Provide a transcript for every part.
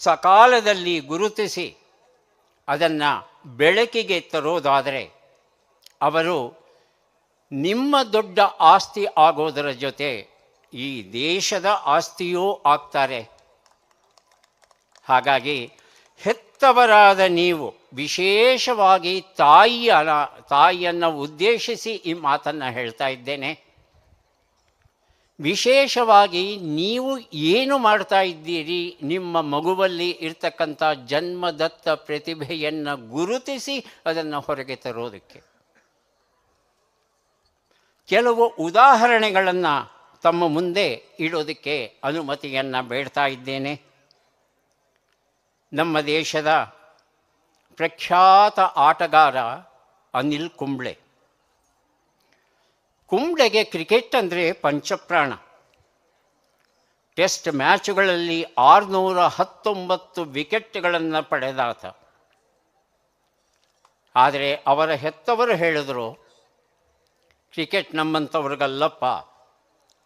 ಸಕಾಲದಲ್ಲಿ ಗುರುತಿಸಿ ಅದನ್ನು ಬೆಳಕಿಗೆ ತರೋದಾದರೆ ಅವರು ನಿಮ್ಮ ದೊಡ್ಡ ಆಸ್ತಿ ಆಗೋದರ ಜೊತೆ ಈ ದೇಶದ ಆಸ್ತಿಯೂ ಆಗ್ತಾರೆ. ಹಾಗಾಗಿ ಹೆತ್ತವರಾದ ನೀವು, ವಿಶೇಷವಾಗಿ ತಾಯಿಯನ್ನು ಉದ್ದೇಶಿಸಿ ಈ ಮಾತನ್ನು ಹೇಳ್ತಾ ಇದ್ದೇನೆ, ವಿಶೇಷವಾಗಿ ನೀವು ಏನು ಮಾಡ್ತಾ ಇದ್ದೀರಿ, ನಿಮ್ಮ ಮಗುವಲ್ಲಿ ಇರ್ತಕ್ಕಂಥ ಜನ್ಮದತ್ತ ಪ್ರತಿಭೆಯನ್ನು ಗುರುತಿಸಿ ಅದನ್ನು ಹೊರಗೆ ತರೋದಕ್ಕೆ ಕೆಲವು ಉದಾಹರಣೆಗಳನ್ನು ತಮ್ಮ ಮುಂದೆ ಇಡೋದಕ್ಕೆ ಅನುಮತಿಯನ್ನು ಬೇಡ್ತಾ ಇದ್ದೇನೆ. ನಮ್ಮ ದೇಶದ ಪ್ರಖ್ಯಾತ ಆಟಗಾರ ಅನಿಲ್ ಕುಂಬ್ಳೆ. ಕುಂಬ್ಳೆಗೆ ಕ್ರಿಕೆಟ್ ಅಂದರೆ ಪಂಚಪ್ರಾಣ. ಟೆಸ್ಟ್ ಮ್ಯಾಚುಗಳಲ್ಲಿ 619 ವಿಕೆಟ್ಗಳನ್ನು ಪಡೆದಾತ. ಆದರೆ ಅವರ ಹೆತ್ತವರು ಹೇಳಿದರು, ಕ್ರಿಕೆಟ್ ನಮ್ಮಂಥವ್ರಿಗಲ್ಲಪ್ಪ,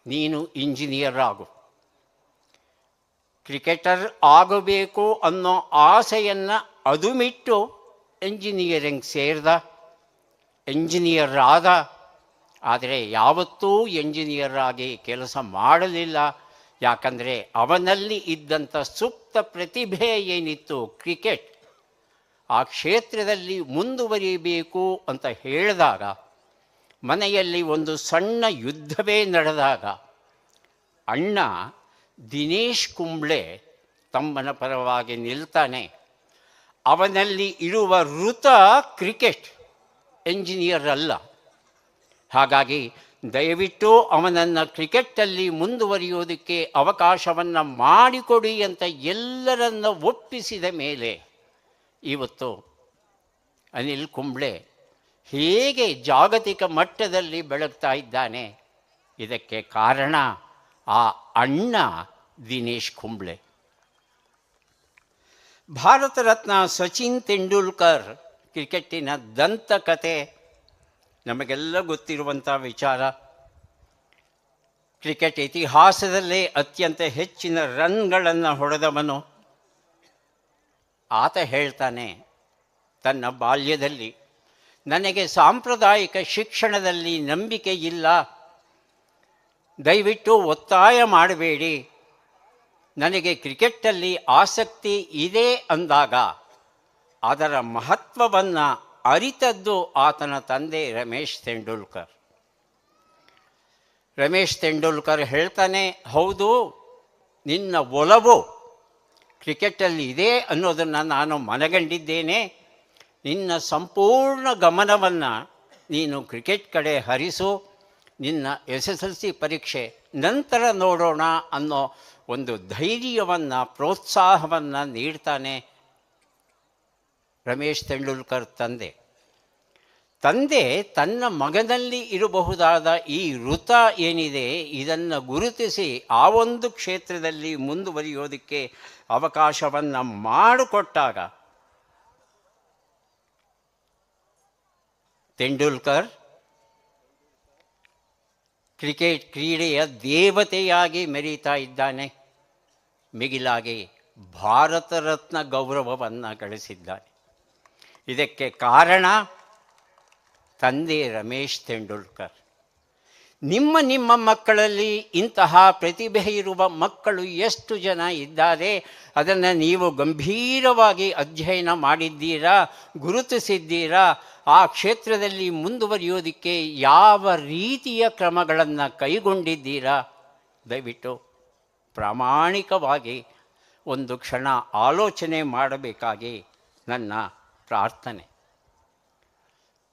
ನೀನು ಇಂಜಿನಿಯರ್ ಆಗು. ಕ್ರಿಕೆಟರ್ ಆಗಬೇಕು ಅನ್ನೋ ಆಸೆಯನ್ನು ಅದುಮಿಟ್ಟು ಎಂಜಿನಿಯರಿಂಗ್ ಸೇರಿದ, ಎಂಜಿನಿಯರ್ ಆದ. ಆದರೆ ಯಾವತ್ತೂ ಎಂಜಿನಿಯರ್ ಆಗಿ ಕೆಲಸ ಮಾಡಲಿಲ್ಲ. ಯಾಕಂದರೆ ಅವನಲ್ಲಿ ಇದ್ದಂಥ ಸುಪ್ತ ಪ್ರತಿಭೆ ಏನಿತ್ತು ಕ್ರಿಕೆಟ್, ಆ ಕ್ಷೇತ್ರದಲ್ಲಿ ಮುಂದುವರಿಯಬೇಕು ಅಂತ ಹೇಳಿದಾಗ, ಮನೆಯಲ್ಲಿ ಒಂದು ಸಣ್ಣ ಯುದ್ಧವೇ ನಡೆದಾಗ ಅಣ್ಣ ದಿನೇಶ್ ಕುಂಬ್ಳೆ ತಮ್ಮನ ಪರವಾಗಿ ನಿಲ್ತಾನೆ. ಅವನಲ್ಲಿ ಇರುವ ಋತ ಕ್ರಿಕೆಟ್, ಎಂಜಿನಿಯರ್ ಅಲ್ಲ. ಹಾಗಾಗಿ ದಯವಿಟ್ಟು ಅವನನ್ನು ಕ್ರಿಕೆಟಲ್ಲಿ ಮುಂದುವರಿಯೋದಕ್ಕೆ ಅವಕಾಶವನ್ನು ಮಾಡಿಕೊಡಿ ಅಂತ ಎಲ್ಲರನ್ನ ಒಪ್ಪಿಸಿದ ಮೇಲೆ ಇವತ್ತು ಅನಿಲ್ ಕುಂಬ್ಳೆ ಹೇಗೆ ಜಾಗತಿಕ ಮಟ್ಟದಲ್ಲಿ ಬೆಳಗ್ತಾ ಇದ್ದಾನೆ, ಇದಕ್ಕೆ ಕಾರಣ ಆ ಅಣ್ಣ ದಿನೇಶ್ ಕುಂಬ್ಳೆ. ಭಾರತ ರತ್ನ ಸಚಿನ್ ತೆಂಡೂಲ್ಕರ್ ಕ್ರಿಕೆಟ್ಟಿನ ದಂತಕತೆ ನಮಗೆಲ್ಲ ಗೊತ್ತಿರುವಂಥ ವಿಚಾರ. ಕ್ರಿಕೆಟ್ ಇತಿಹಾಸದಲ್ಲೇ ಅತ್ಯಂತ ಹೆಚ್ಚಿನ ರನ್ಗಳನ್ನು ಹೊಡೆದವನು. ಆತ ಹೇಳ್ತಾನೆ, ತನ್ನ ಬಾಲ್ಯದಲ್ಲಿ ನನಗೆ ಸಾಂಪ್ರದಾಯಿಕ ಶಿಕ್ಷಣದಲ್ಲಿ ನಂಬಿಕೆ ಇಲ್ಲ, ದಯವಿಟ್ಟು ಒತ್ತಾಯ ಮಾಡಬೇಡಿ, ನನಗೆ ಕ್ರಿಕೆಟ್ಟಲ್ಲಿ ಆಸಕ್ತಿ ಇದೆ ಅಂದಾಗ ಅದರ ಮಹತ್ವವನ್ನು ಅರಿತದ್ದು ಆತನ ತಂದೆ ರಮೇಶ್ ತೆಂಡೂಲ್ಕರ್. ರಮೇಶ್ ತೆಂಡೂಲ್ಕರ್ ಹೇಳ್ತಾನೆ, ಹೌದು, ನಿನ್ನ ಒಲವು ಕ್ರಿಕೆಟಲ್ಲಿ ಇದೆ ಅನ್ನೋದನ್ನು ನಾನು ಮನಗಂಡಿದ್ದೇನೆ. ನಿನ್ನ ಸಂಪೂರ್ಣ ಗಮನವನ್ನು ನೀನು ಕ್ರಿಕೆಟ್ ಕಡೆ ಹರಿಸು, ನಿನ್ನ SSLC ಪರೀಕ್ಷೆ ನಂತರ ನೋಡೋಣ ಅನ್ನೋ ಒಂದು ಧೈರ್ಯವನ್ನು, ಪ್ರೋತ್ಸಾಹವನ್ನು ನೀಡ್ತಾನೆ ರಮೇಶ್ ತೆಂಡೂಲ್ಕರ್ ತಂದೆ ತನ್ನ ಮಗನಲ್ಲಿ ಇರಬಹುದಾದ ಈ ಋತ ಏನಿದೆ ಇದನ್ನು ಗುರುತಿಸಿ ಆ ಒಂದು ಕ್ಷೇತ್ರದಲ್ಲಿ ಮುಂದುವರಿಯೋದಕ್ಕೆ ಅವಕಾಶವನ್ನು ಮಾಡಿಕೊಟ್ಟಾಗ ತೆಂಡೂಲ್ಕರ್ ಕ್ರಿಕೆಟ್ ಕ್ರೀಡೆಯ ದೇವತೆಯಾಗಿ ಮೆರೀತಾ ಇದ್ದಾನೆ. ಮಿಗಿಲಾಗಿ ಭಾರತ ರತ್ನ ಗೌರವವನ್ನು ಗಳಿಸಿದ್ದಾನೆ. ಇದಕ್ಕೆ ಕಾರಣ ತಂದೆ ರಮೇಶ್ ತೆಂಡೂಲ್ಕರ್. ನಿಮ್ಮ ಮಕ್ಕಳಲ್ಲಿ ಇಂತಹ ಪ್ರತಿಭೆ ಇರುವ ಮಕ್ಕಳು ಎಷ್ಟು ಜನ ಇದ್ದಾರೆ, ಅದನ್ನು ನೀವು ಗಂಭೀರವಾಗಿ ಅಧ್ಯಯನ ಮಾಡಿದ್ದೀರಾ, ಗುರುತಿಸಿದ್ದೀರಾ, ಆ ಕ್ಷೇತ್ರದಲ್ಲಿ ಮುಂದುವರಿಯೋದಕ್ಕೆ ಯಾವ ರೀತಿಯ ಕ್ರಮಗಳನ್ನು ಕೈಗೊಂಡಿದ್ದೀರಾ, ದಯವಿಟ್ಟು ಪ್ರಾಮಾಣಿಕವಾಗಿ ಒಂದು ಕ್ಷಣ ಆಲೋಚನೆ ಮಾಡಬೇಕಾಗಿ ನನ್ನ ಪ್ರಾರ್ಥನೆ.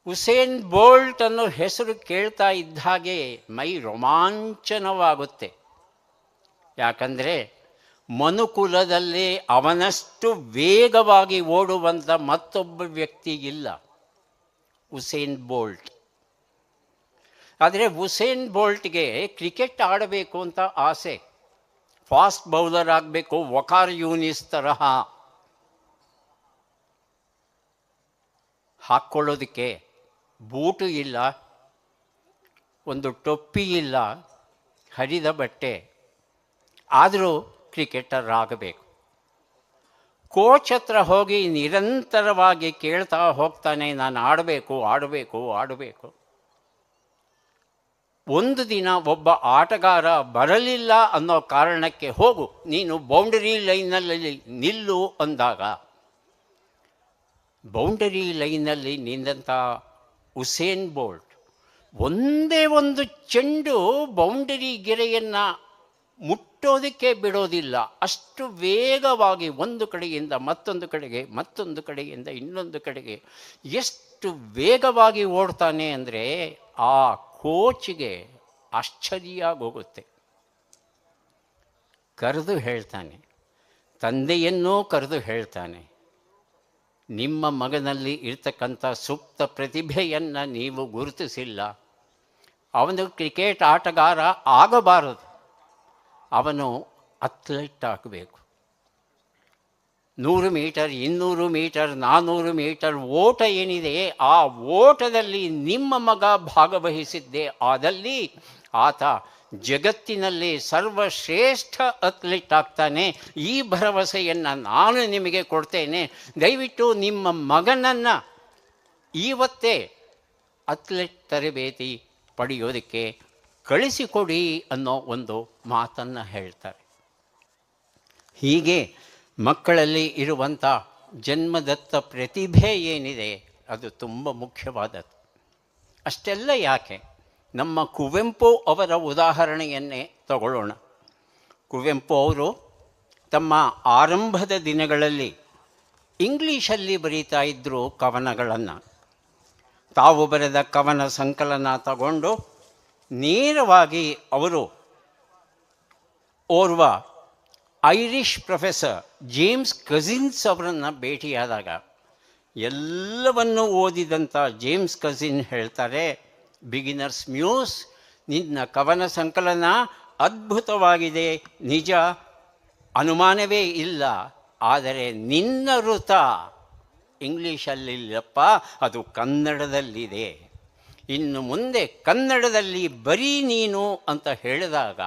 ಉಸೇನ್ ಬೋಲ್ಟ್ ಅನ್ನೋ ಹೆಸರು ಕೇಳ್ತಾ ಇದ್ದ ಹಾಗೆ ಮೈ ರೋಮಾಂಚನವಾಗುತ್ತೆ. ಯಾಕಂದರೆ ಮನುಕುಲದಲ್ಲೇ ಅವನಷ್ಟು ವೇಗವಾಗಿ ಓಡುವಂಥ ಮತ್ತೊಬ್ಬ ವ್ಯಕ್ತಿ ಇಲ್ಲ, ಉಸೇನ್ ಬೋಲ್ಟ್. ಆದರೆ ಉಸೇನ್ ಬೋಲ್ಟ್ಗೆ ಕ್ರಿಕೆಟ್ ಆಡಬೇಕು ಅಂತ ಆಸೆ, ಫಾಸ್ಟ್ ಬೌಲರ್ ಆಗಬೇಕು, ವಕಾರ್ ಯೂನಿಸ್ ತರಹ. ಹಾಕ್ಕೊಳ್ಳೋದಕ್ಕೆ ಬೂಟು ಇಲ್ಲ, ಒಂದು ಟೊಪ್ಪಿ ಇಲ್ಲ, ಹರಿದ ಬಟ್ಟೆ. ಆದರೂ ಕ್ರಿಕೆಟರ್ ಆಗಬೇಕು. ಕೋಚ್ ಹತ್ರ ಹೋಗಿ ನಿರಂತರವಾಗಿ ಕೇಳ್ತಾ ಹೋಗ್ತಾನೆ, ನಾನು ಆಡಬೇಕು ಆಡಬೇಕು ಆಡಬೇಕು. ಒಂದು ದಿನ ಒಬ್ಬ ಆಟಗಾರ ಬರಲಿಲ್ಲ ಅನ್ನೋ ಕಾರಣಕ್ಕೆ ಹೋಗು ನೀನು ಬೌಂಡರಿ ಲೈನಲ್ಲಿ ನಿಲ್ಲು ಅಂದಾಗ, ಬೌಂಡರಿ ಲೈನಲ್ಲಿ ನಿಂದಂಥ ಉಸೇನ್ ಬೋಲ್ಟ್ ಒಂದೇ ಒಂದು ಚೆಂಡು ಬೌಂಡರಿ ಗೆರೆಯನ್ನು ಮುಟ್ಟೋದಕ್ಕೆ ಬಿಡೋದಿಲ್ಲ. ಅಷ್ಟು ವೇಗವಾಗಿ ಒಂದು ಕಡೆಯಿಂದ ಮತ್ತೊಂದು ಕಡೆಗೆ, ಮತ್ತೊಂದು ಕಡೆಯಿಂದ ಇನ್ನೊಂದು ಕಡೆಗೆ ಎಷ್ಟು ವೇಗವಾಗಿ ಓಡ್ತಾನೆ ಅಂದರೆ ಆ ಕೋಚ್ಗೆ ಆಶ್ಚರ್ಯ ಆಗೋಗುತ್ತೆ. ಕರೆದು ಹೇಳ್ತಾನೆ, ತಂದೆಯನ್ನೂ ಕರೆದು ಹೇಳ್ತಾನೆ, ನಿಮ್ಮ ಮಗನಲ್ಲಿ ಇರ್ತಕ್ಕಂಥ ಸುಪ್ತ ಪ್ರತಿಭೆಯನ್ನು ನೀವು ಗುರುತಿಸಿಲ್ಲ. ಅವನು ಕ್ರಿಕೆಟ್ ಆಟಗಾರ ಆಗಬಾರದು, ಅವನು ಅಥ್ಲೆಟ್ ಆಗಬೇಕು. 100 ಮೀಟರ್, 200 ಮೀಟರ್, 400 ಮೀಟರ್ ಓಟ ಏನಿದೆ, ಆ ಓಟದಲ್ಲಿ ನಿಮ್ಮ ಮಗ ಭಾಗವಹಿಸಿದ್ದೇ ಆದಲ್ಲಿ ಆತ ಜಗತ್ತಿನಲ್ಲಿ ಸರ್ವಶ್ರೇಷ್ಠ ಅಥ್ಲೆಟ್ ಆಗ್ತಾನೆ. ಈ ಭರವಸೆಯನ್ನು ನಾನು ನಿಮಗೆ ಕೊಡ್ತೇನೆ. ದಯವಿಟ್ಟು ನಿಮ್ಮ ಮಗನನ್ನು ಇವತ್ತೇ ಅಥ್ಲೆಟ್ ತರಬೇತಿ ಪಡೆಯೋದಕ್ಕೆ ಕಳಿಸಿಕೊಡಿ ಅನ್ನೋ ಒಂದು ಮಾತನ್ನು ಹೇಳ್ತಾರೆ. ಹೀಗೆ ಮಕ್ಕಳಲ್ಲಿ ಇರುವಂಥ ಜನ್ಮದತ್ತ ಪ್ರತಿಭೆ ಏನಿದೆ ಅದು ತುಂಬ ಮುಖ್ಯವಾದದ್ದು. ಅಷ್ಟೆಲ್ಲ ಯಾಕೆ, ನಮ್ಮ ಕುವೆಂಪು ಅವರ ಉದಾಹರಣೆಯನ್ನೇ ತಗೊಳ್ಳೋಣ. ಕುವೆಂಪು ಅವರು ತಮ್ಮ ಆರಂಭದ ದಿನಗಳಲ್ಲಿ ಇಂಗ್ಲೀಷಲ್ಲಿ ಬರೀತಾ ಇದ್ದರು ಕವನಗಳನ್ನು. ತಾವು ಬರೆದ ಕವನ ಸಂಕಲನ ತಗೊಂಡು ನೇರವಾಗಿ ಅವರು ಓರ್ವ ಐರಿಷ್ ಪ್ರೊಫೆಸರ್ ಜೇಮ್ಸ್ ಕಜಿನ್ಸ್ ಅವರನ್ನು ಭೇಟಿಯಾದಾಗ ಎಲ್ಲವನ್ನೂ ಓದಿದಂಥ ಜೇಮ್ಸ್ ಕಜಿನ್ ಹೇಳ್ತಾರೆ, ಬಿಗಿನರ್ಸ್ ಮ್ಯೂಸ್, ನಿನ್ನ ಕವನ ಸಂಕಲನ ಅದ್ಭುತವಾಗಿದೆ, ನಿಜ, ಅನುಮಾನವೇ ಇಲ್ಲ. ಆದರೆ ನಿನ್ನ ವೃತ ಇಂಗ್ಲೀಷಲ್ಲಿಲ್ಲಪ್ಪ, ಅದು ಕನ್ನಡದಲ್ಲಿದೆ. ಇನ್ನು ಮುಂದೆ ಕನ್ನಡದಲ್ಲಿ ಬರೀ ನೀನು ಅಂತ ಹೇಳಿದಾಗ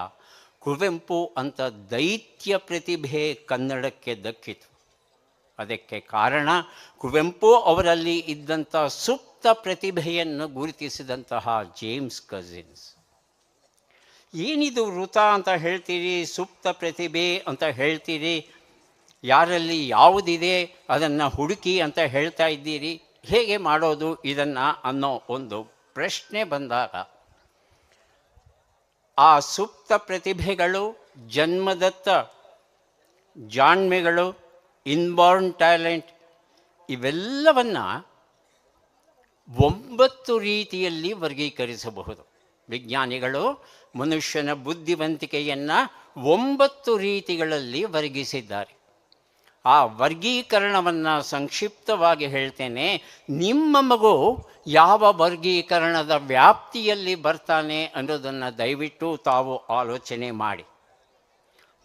ಕುವೆಂಪು ಅಂತ ದೈತ್ಯ ಪ್ರತಿಭೆ ಕನ್ನಡಕ್ಕೆ ದಕ್ಕಿತು. ಅದಕ್ಕೆ ಕಾರಣ ಕುವೆಂಪು ಅವರಲ್ಲಿ ಇದ್ದಂಥ ಸುಪ್ತ ಪ್ರತಿಭೆಯನ್ನು ಗುರುತಿಸಿದಂತಹ ಜೇಮ್ಸ್ ಕಜಿನ್ಸ್. ಏನಿದು ವೃತ ಅಂತ ಹೇಳ್ತೀರಿ, ಸುಪ್ತ ಪ್ರತಿಭೆ ಅಂತ ಹೇಳ್ತೀರಿ, ಯಾರಲ್ಲಿ ಯಾವುದಿದೆ ಅದನ್ನು ಹುಡುಕಿ ಅಂತ ಹೇಳ್ತಾ ಇದ್ದೀರಿ, ಹೇಗೆ ಮಾಡೋದು ಇದನ್ನು ಅನ್ನೋ ಒಂದು ಪ್ರಶ್ನೆ ಬಂದಾಗ, ಆ ಸುಪ್ತ ಪ್ರತಿಭೆಗಳು, ಜನ್ಮದತ್ತ ಜಾಣ್ಮೆಗಳು, ಇನ್ಬಾರ್ನ್ ಟ್ಯಾಲೆಂಟ್, ಇವೆಲ್ಲವನ್ನು 9 ರೀತಿಯಲ್ಲಿ ವರ್ಗೀಕರಿಸಬಹುದು. ವಿಜ್ಞಾನಿಗಳು ಮನುಷ್ಯನ ಬುದ್ಧಿವಂತಿಕೆಯನ್ನು 9 ರೀತಿಗಳಲ್ಲಿ ವರ್ಗಿಸಿದ್ದಾರೆ. ಆ ವರ್ಗೀಕರಣವನ್ನು ಸಂಕ್ಷಿಪ್ತವಾಗಿ ಹೇಳ್ತೇನೆ. ನಿಮ್ಮ ಮಗು ಯಾವ ವರ್ಗೀಕರಣದ ವ್ಯಾಪ್ತಿಯಲ್ಲಿ ಬರ್ತಾನೆ ಅನ್ನೋದನ್ನು ದಯವಿಟ್ಟು ತಾವು ಆಲೋಚನೆ ಮಾಡಿ.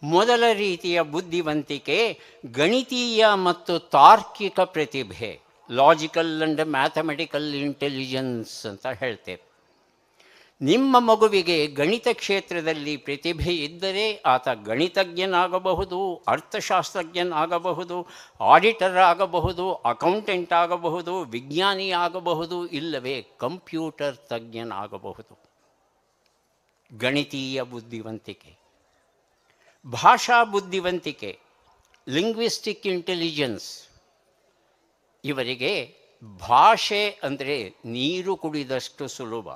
ಮೊದಲ ರೀತಿಯ ಬುದ್ಧಿವಂತಿಕೆ ಗಣಿತೀಯ ಮತ್ತು ತಾರ್ಕಿಕ ಪ್ರತಿಭೆ, ಲಾಜಿಕಲ್ ಆ್ಯಂಡ್ ಮ್ಯಾಥಮೆಟಿಕಲ್ ಇಂಟೆಲಿಜೆನ್ಸ್ ಅಂತ ಹೇಳ್ತೇವೆ. ನಿಮ್ಮ ಮಗುವಿಗೆ ಗಣಿತ ಕ್ಷೇತ್ರದಲ್ಲಿ ಪ್ರತಿಭೆ ಇದ್ದರೆ ಆತ ಗಣಿತಜ್ಞನಾಗಬಹುದು, ಅರ್ಥಶಾಸ್ತ್ರಜ್ಞನಾಗಬಹುದು, ಆಡಿಟರ್ ಆಗಬಹುದು, ಅಕೌಂಟೆಂಟ್ ಆಗಬಹುದು, ವಿಜ್ಞಾನಿ ಆಗಬಹುದು, ಇಲ್ಲವೇ ಕಂಪ್ಯೂಟರ್ ತಜ್ಞನಾಗಬಹುದು. ಗಣಿತೀಯ ಬುದ್ಧಿವಂತಿಕೆ. ಭಾಷಾ ಬುದ್ಧಿವಂತಿಕೆ, ಲಿಂಗ್ವಿಸ್ಟಿಕ್ ಇಂಟೆಲಿಜೆನ್ಸ್. ಇವರಿಗೆ ಭಾಷೆ ಅಂದರೆ ನೀರು ಕುಡಿದಷ್ಟು ಸುಲಭ.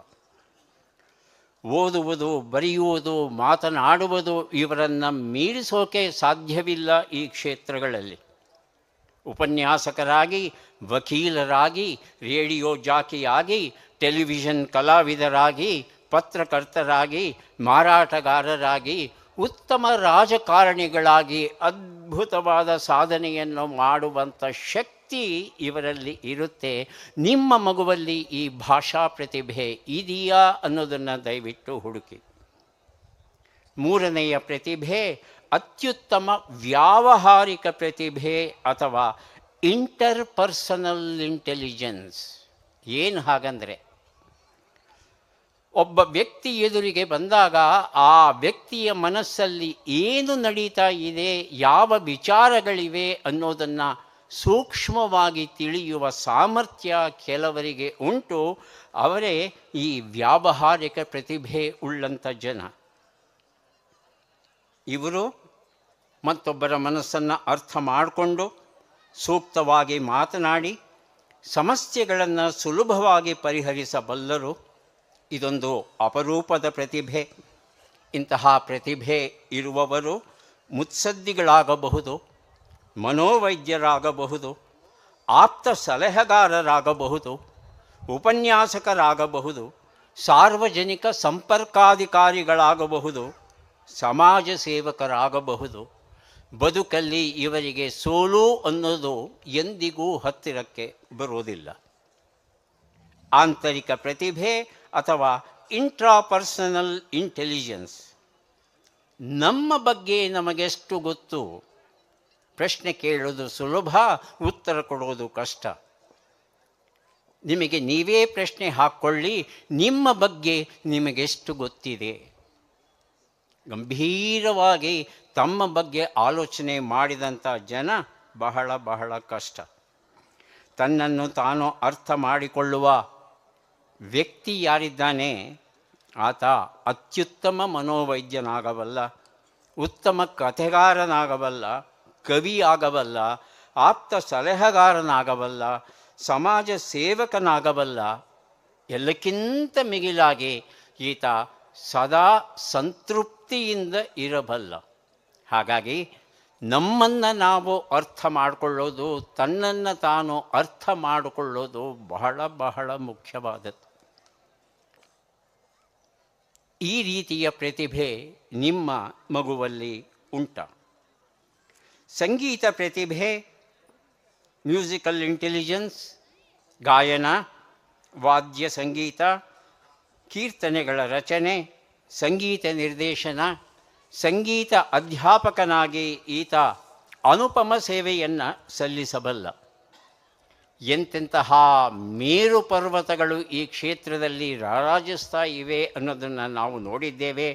ಓದುವುದು, ಬರೆಯುವುದು, ಮಾತನಾಡುವುದು ಇವರನ್ನು ಮೀರಿಸೋಕೆ ಸಾಧ್ಯವಿಲ್ಲ. ಈ ಕ್ಷೇತ್ರಗಳಲ್ಲಿ ಉಪನ್ಯಾಸಕರಾಗಿ, ವಕೀಲರಾಗಿ, ರೇಡಿಯೋ ಜಾಕಿಯಾಗಿ, ಟೆಲಿವಿಷನ್ ಕಲಾವಿದರಾಗಿ, ಪತ್ರಕರ್ತರಾಗಿ, ಮಾರಾಟಗಾರರಾಗಿ, ಉತ್ತಮ ರಾಜಕಾರಣಿಗಳಾಗಿ ಅದ್ಭುತವಾದ ಸಾಧನೆಯನ್ನು ಮಾಡುವಂಥ ಶಕ್ತಿ ಇವರಲ್ಲಿ ಇರುತ್ತೆ. ನಿಮ್ಮ ಮಗುವಲ್ಲಿ ಈ ಭಾಷಾ ಪ್ರತಿಭೆ ಇದೆಯಾ ಅನ್ನೋದನ್ನು ದಯವಿಟ್ಟು ಹುಡುಕಿ. ಮೂರನೆಯ ಪ್ರತಿಭೆ ಅತ್ಯುತ್ತಮ ವ್ಯಾವಹಾರಿಕ ಪ್ರತಿಭೆ ಅಥವಾ ಇಂಟರ್ಪರ್ಸನಲ್ ಇಂಟೆಲಿಜೆನ್ಸ್. ಏನು ಹಾಗಂದರೆ, ಒಬ್ಬ ವ್ಯಕ್ತಿ ಎದುರಿಗೆ ಬಂದಾಗ ಆ ವ್ಯಕ್ತಿಯ ಮನಸ್ಸಲ್ಲಿ ಏನು ನಡೀತಾ ಇದೆ, ಯಾವ ವಿಚಾರಗಳಿವೆ ಅನ್ನೋದನ್ನು ಸೂಕ್ಷ್ಮವಾಗಿ ತಿಳಿಯುವ ಸಾಮರ್ಥ್ಯ ಕೆಲವರಿಗೆ ಉಂಟು. ಅವರೇ ಈ ವ್ಯಾವಹಾರಿಕ ಪ್ರತಿಭೆ ಉಳ್ಳಂಥ ಜನ. ಇವರು ಮತ್ತೊಬ್ಬರ ಮನಸ್ಸನ್ನು ಅರ್ಥ ಮಾಡಿಕೊಂಡು ಸೂಕ್ತವಾಗಿ ಮಾತನಾಡಿ ಸಮಸ್ಯೆಗಳನ್ನು ಸುಲಭವಾಗಿ ಪರಿಹರಿಸಬಲ್ಲರು. ಇದೊಂದು ಅಪರೂಪದ ಪ್ರತಿಭೆ. ಇಂತಹ ಪ್ರತಿಭೆ ಇರುವವರು ಮುತ್ಸದ್ದಿಗಳಾಗಬಹುದು, ಮನೋವೈದ್ಯರಾಗಬಹುದು, ಆಪ್ತ ಸಲಹೆಗಾರರಾಗಬಹುದು, ಉಪನ್ಯಾಸಕರಾಗಬಹುದು, ಸಾರ್ವಜನಿಕ ಸಂಪರ್ಕಾಧಿಕಾರಿಗಳಾಗಬಹುದು, ಸಮಾಜ ಸೇವಕರಾಗಬಹುದು. ಬದುಕಲ್ಲಿ ಇವರಿಗೆ ಸೋಲು ಅನ್ನೋದು ಎಂದಿಗೂ ಹತ್ತಿರಕ್ಕೆ ಬರುವುದಿಲ್ಲ. ಆಂತರಿಕ ಪ್ರತಿಭೆ ಅಥವಾ ಇಂಟ್ರಾಪರ್ಸನಲ್ ಇಂಟೆಲಿಜೆನ್ಸ್. ನಮ್ಮ ಬಗ್ಗೆ ನಮಗೆಷ್ಟು ಗೊತ್ತು? ಪ್ರಶ್ನೆ ಕೇಳೋದು ಸುಲಭ, ಉತ್ತರ ಕೊಡೋದು ಕಷ್ಟ. ನಿಮಗೆ ನೀವೇ ಪ್ರಶ್ನೆ ಹಾಕ್ಕೊಳ್ಳಿ, ನಿಮ್ಮ ಬಗ್ಗೆ ನಿಮಗೆಷ್ಟು ಗೊತ್ತಿದೆ? ಗಂಭೀರವಾಗಿ ತಮ್ಮ ಬಗ್ಗೆ ಆಲೋಚನೆ ಮಾಡಿದಂಥ ಜನ ಬಹಳ ಬಹಳ ಕಷ್ಟ. ತನ್ನನ್ನು ತಾನು ಅರ್ಥ ಮಾಡಿಕೊಳ್ಳುವ ವ್ಯಕ್ತಿ ಯಾರಿದ್ದಾನೆ, ಆತ ಅತ್ಯುತ್ತಮ ಮನೋವೈದ್ಯನಾಗಬಲ್ಲ, ಉತ್ತಮ ಕಥೆಗಾರನಾಗಬಲ್ಲ, ಕವಿ ಆಗಬಲ್ಲ, ಆಪ್ತ ಸಲಹೆಗಾರನಾಗಬಲ್ಲ, ಸಮಾಜ ಸೇವಕನಾಗಬಲ್ಲ. ಎಲ್ಲಕ್ಕಿಂತ ಮಿಗಿಲಾಗಿ ಈತ ಸದಾ ಸಂತೃಪ್ತಿಯಿಂದ ಇರಬಲ್ಲ. ಹಾಗಾಗಿ ನಮ್ಮನ್ನು ನಾವು ಅರ್ಥ ಮಾಡಿಕೊಳ್ಳೋದು, ತನ್ನನ್ನು ತಾನು ಅರ್ಥ ಮಾಡಿಕೊಳ್ಳೋದು ಬಹಳ ಬಹಳ ಮುಖ್ಯವಾದದ್ದು. ಈ ರೀತಿಯ ಪ್ರತಿಭೆ ನಿಮ್ಮ ಮಗುವಲ್ಲಿ ಉಂಟ? ಸಂಗೀತ ಪ್ರತಿಭೆ, ಮ್ಯೂಸಿಕಲ್ ಇಂಟೆಲಿಜೆನ್ಸ್, ಗಾಯನ, ವಾದ್ಯ ಸಂಗೀತ, ಕೀರ್ತನೆಗಳ ರಚನೆ, ಸಂಗೀತ ನಿರ್ದೇಶನ, ಸಂಗೀತ ಅಧ್ಯಾಪಕನಾಗಿ ಈತ ಅನುಪಮ ಸೇವೆಯನ್ನು ಸಲ್ಲಿಸಬಲ್ಲ. ಎಂತೆಂತಹ ಮೇರು ಪರ್ವತಗಳು ಈ ಕ್ಷೇತ್ರದಲ್ಲಿ ರಾರಾಜಿಸ್ತಾ ಇವೆ ಅನ್ನೋದನ್ನು ನಾವು ನೋಡಿದ್ದೇವೆ.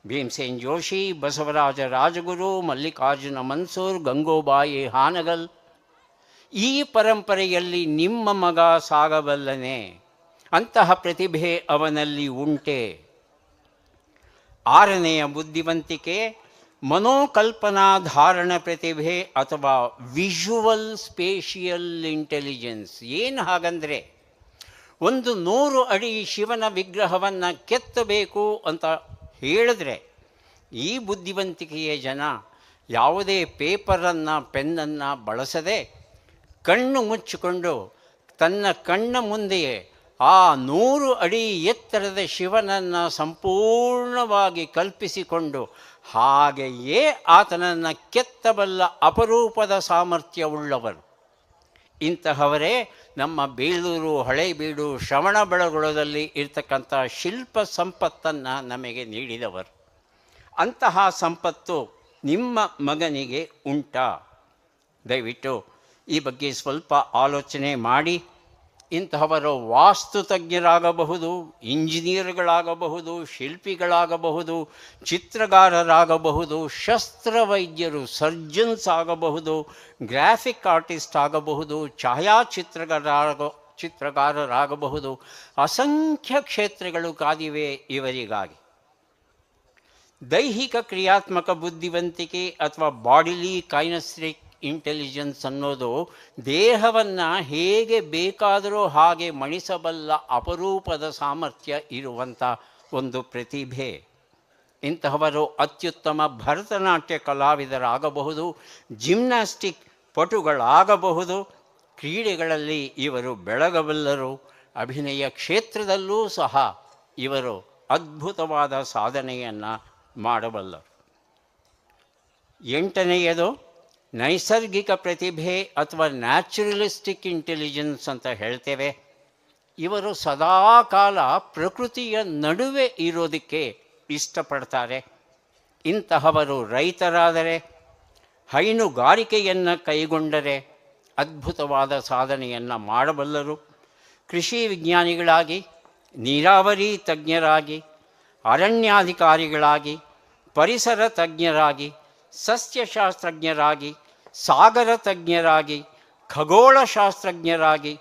ಭೀಮಸೇನ್ ಜೋಶಿ, ಬಸವರಾಜ ರಾಜಗುರು, ಮಲ್ಲಿಕಾರ್ಜುನ ಮನ್ಸೂರ್, ಗಂಗೋಬಾಯಿ ಹಾನಗಲ್. ಈ ಪರಂಪರೆಯಲ್ಲಿ ನಿಮ್ಮ ಮಗ ಸಾಗಬಲ್ಲನೆ? ಅಂತಹ ಪ್ರತಿಭೆ ಅವನಲ್ಲಿ ಉಂಟೆ? ಆರನೆಯ ಬುದ್ಧಿವಂತಿಕೆ ಮನೋಕಲ್ಪನಾ ಧಾರಣ ಪ್ರತಿಭೆ ಅಥವಾ ವಿಜುವಲ್ ಸ್ಪೇಷಿಯಲ್ ಇಂಟೆಲಿಜೆನ್ಸ್. ಏನು ಹಾಗಂದರೆ, 100 ಅಡಿ ಶಿವನ ವಿಗ್ರಹವನ್ನು ಕೆತ್ತಬೇಕು ಅಂತ ಹೇಳಿದ್ರೆ ಈ ಬುದ್ಧಿವಂತಿಕೆಯ ಜನ ಯಾವುದೇ ಪೇಪರನ್ನು ಪೆನ್ನನ್ನು ಬಳಸದೆ ಕಣ್ಣು ಮುಚ್ಚಿಕೊಂಡು ತನ್ನ ಕಣ್ಣ ಮುಂದೆಯೇ ಆ 100 ಅಡಿ ಎತ್ತರದ ಶಿವನನ್ನು ಸಂಪೂರ್ಣವಾಗಿ ಕಲ್ಪಿಸಿಕೊಂಡು ಹಾಗೆಯೇ ಆತನನ್ನು ಕೆತ್ತಬಲ್ಲ ಅಪರೂಪದ ಸಾಮರ್ಥ್ಯವುಳ್ಳವರು. ಇಂತಹವರೇ ನಮ್ಮ ಬೇಲೂರು, ಹಳೇಬೀಡು, ಶ್ರವಣಬೆಳಗೊಳದಲ್ಲಿ ಇರ್ತಕ್ಕಂಥ ಶಿಲ್ಪ ಸಂಪತ್ತನ್ನು ನಮಗೆ ನೀಡಿದವರು. ಅಂತಹ ಸಂಪತ್ತು ನಿಮ್ಮ ಮಗನಿಗೆ ಉಂಟಾ? ದಯವಿಟ್ಟು ಈ ಬಗ್ಗೆ ಸ್ವಲ್ಪ ಆಲೋಚನೆ ಮಾಡಿ. ಇಂತಹವರು ವಾಸ್ತುತಜ್ಞರಾಗಬಹುದು, ಇಂಜಿನಿಯರ್ಗಳಾಗಬಹುದು, ಶಿಲ್ಪಿಗಳಾಗಬಹುದು, ಚಿತ್ರಗಾರರಾಗಬಹುದು, ಶಸ್ತ್ರವೈದ್ಯರು ಸರ್ಜನ್ಸ್ ಆಗಬಹುದು, ಗ್ರಾಫಿಕ್ ಆರ್ಟಿಸ್ಟ್ ಆಗಬಹುದು, ಚಿತ್ರಗಾರರಾಗಬಹುದು. ಅಸಂಖ್ಯ ಕ್ಷೇತ್ರಗಳು ಕಾದಿವೆ ಇವರಿಗಾಗಿ. ದೈಹಿಕ ಕ್ರಿಯಾತ್ಮಕ ಬುದ್ಧಿವಂತಿಕೆ ಅಥವಾ ಬಾಡಿಲಿ ಕೈನೆಸ್ಟಿಕ್ ಇಂಟೆಲಿಜೆನ್ಸ್ ಅನ್ನೋದು ದೇಹವನ್ನು ಹೇಗೆ ಬೇಕಾದರೂ ಹಾಗೆ ಮಣಿಸಬಲ್ಲ ಅಪರೂಪದ ಸಾಮರ್ಥ್ಯ ಇರುವಂಥ ಒಂದು ಪ್ರತಿಭೆ. ಇಂತಹವರು ಅತ್ಯುತ್ತಮ ಭರತನಾಟ್ಯ ಕಲಾವಿದರಾಗಬಹುದು, ಜಿಮ್ನಾಸ್ಟಿಕ್ ಪಟುಗಳಾಗಬಹುದು, ಕ್ರೀಡೆಗಳಲ್ಲಿ ಇವರು ಬೆಳಗಬಲ್ಲರು, ಅಭಿನಯ ಕ್ಷೇತ್ರದಲ್ಲೂ ಸಹ ಇವರು ಅದ್ಭುತವಾದ ಸಾಧನೆಯನ್ನು ಮಾಡಬಲ್ಲರು. 8ನೆಯದು ನೈಸರ್ಗಿಕ ಪ್ರತಿಭೆ ಅಥವಾ ನ್ಯಾಚುರಲಿಸ್ಟಿಕ್ ಇಂಟೆಲಿಜೆನ್ಸ್ ಅಂತ ಹೇಳ್ತೇವೆ. ಇವರು ಸದಾಕಾಲ ಪ್ರಕೃತಿಯ ನಡುವೆ ಇರೋದಕ್ಕೆ ಇಷ್ಟಪಡ್ತಾರೆ. ಇಂತಹವರು ರೈತರಾದರೆ, ಹೈನುಗಾರಿಕೆಯನ್ನು ಕೈಗೊಂಡರೆ ಅದ್ಭುತವಾದ ಸಾಧನೆಯನ್ನು ಮಾಡಬಲ್ಲರು. ಕೃಷಿ ವಿಜ್ಞಾನಿಗಳಾಗಿ, ನೀರಾವರಿ ತಜ್ಞರಾಗಿ, ಅರಣ್ಯಾಧಿಕಾರಿಗಳಾಗಿ, ಪರಿಸರ ತಜ್ಞರಾಗಿ, ಸಸ್ಯಶಾಸ್ತ್ರಜ್ಞರಾಗಿ, ಸಾಗರ ತಜ್ಞರಾಗಿ, ಖಗೋಳಶಾಸ್ತ್ರಜ್ಞರಾಗಿ